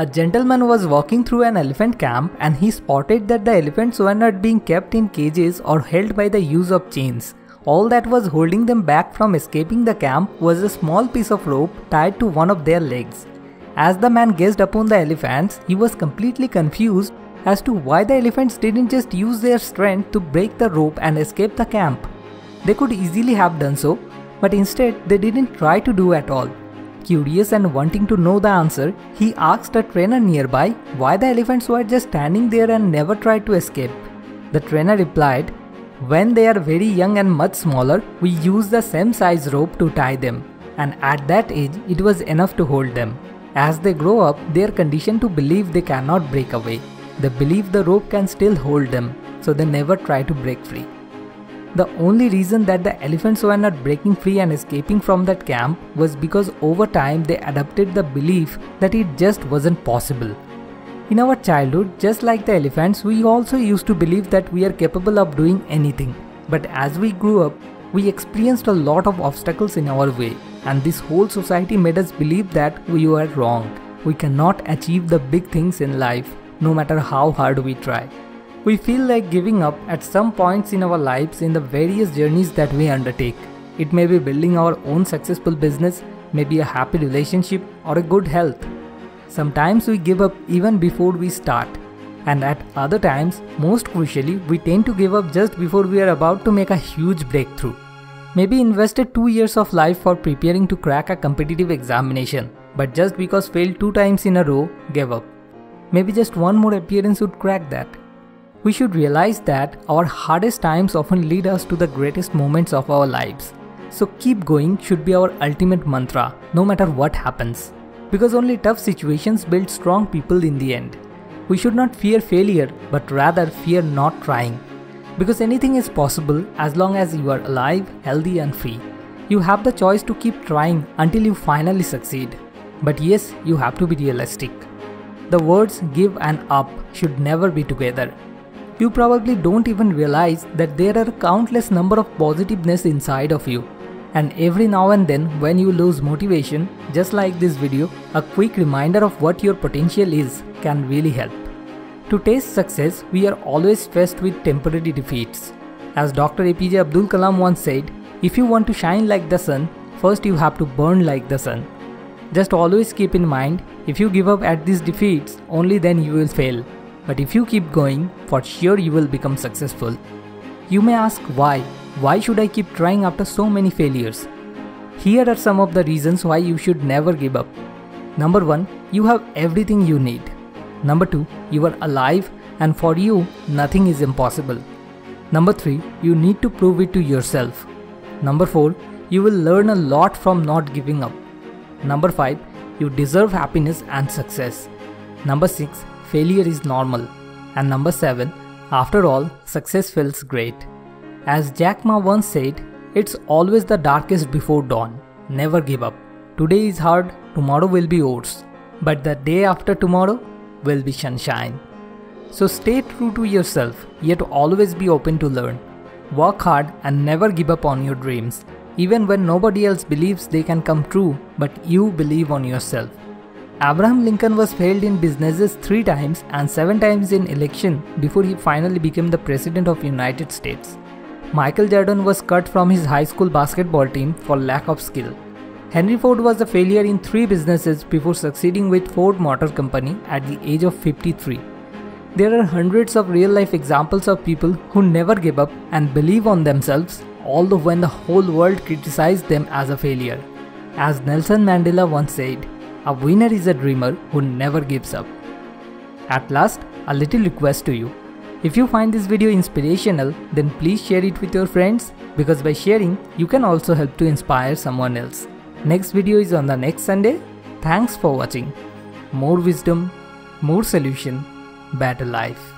A gentleman was walking through an elephant camp and he spotted that the elephants were not being kept in cages or held by the use of chains. All that was holding them back from escaping the camp was a small piece of rope tied to one of their legs. As the man gazed upon the elephants, he was completely confused as to why the elephants didn't just use their strength to break the rope and escape the camp. They could easily have done so, but instead they didn't try to do at all. Curious and wanting to know the answer, he asked a trainer nearby why the elephants were just standing there and never tried to escape. The trainer replied, "When they are very young and much smaller, we use the same size rope to tie them, and at that age it was enough to hold them. As they grow up, they are conditioned to believe they cannot break away. They believe the rope can still hold them, so they never try to break free." The only reason that the elephants were not breaking free and escaping from that camp was because over time they adopted the belief that it just wasn't possible. In our childhood, just like the elephants, we also used to believe that we are capable of doing anything. But as we grew up, we experienced a lot of obstacles in our way, and this whole society made us believe that we were wrong. We cannot achieve the big things in life, no matter how hard we try. We feel like giving up at some points in our lives in the various journeys that we undertake. It may be building our own successful business, maybe a happy relationship, or a good health. Sometimes we give up even before we start. And at other times, most crucially, we tend to give up just before we are about to make a huge breakthrough. Maybe invested 2 years of life for preparing to crack a competitive examination, but just because failed 2 times in a row, gave up. Maybe just one more appearance would crack that. We should realize that our hardest times often lead us to the greatest moments of our lives. So keep going should be our ultimate mantra, no matter what happens. Because only tough situations build strong people in the end. We should not fear failure, but rather fear not trying. Because anything is possible as long as you are alive, healthy and free. You have the choice to keep trying until you finally succeed. But yes, you have to be realistic. The words give and up should never be together. You probably don't even realize that there are a countless number of positiveness inside of you. And every now and then when you lose motivation, just like this video, a quick reminder of what your potential is can really help. To taste success, we are always faced with temporary defeats. As Dr. APJ Abdul Kalam once said, if you want to shine like the sun, first you have to burn like the sun. Just always keep in mind, if you give up at these defeats, only then you will fail. But if you keep going, for sure you will become successful. You may ask why? Why should I keep trying after so many failures? Here are some of the reasons why you should never give up. Number 1, you have everything you need. Number 2, you are alive and for you, nothing is impossible. Number 3, you need to prove it to yourself. Number 4, you will learn a lot from not giving up. Number 5, you deserve happiness and success. Number 6, failure is normal. And number 7, after all, success feels great. As Jack Ma once said, it's always the darkest before dawn. Never give up. Today is hard, tomorrow will be worse. But the day after tomorrow will be sunshine. So stay true to yourself, yet always be open to learn. Work hard and never give up on your dreams. Even when nobody else believes they can come true, but you believe on yourself. Abraham Lincoln was failed in businesses 3 times and 7 times in election before he finally became the President of United States. Michael Jordan was cut from his high school basketball team for lack of skill. Henry Ford was a failure in 3 businesses before succeeding with Ford Motor Company at the age of 53. There are hundreds of real-life examples of people who never give up and believe on themselves, although when the whole world criticized them as a failure. As Nelson Mandela once said, a winner is a dreamer who never gives up. At last, a little request to you. If you find this video inspirational, then please share it with your friends, because by sharing, you can also help to inspire someone else. Next video is on the next Sunday. Thanks for watching. More wisdom, more solution, better life.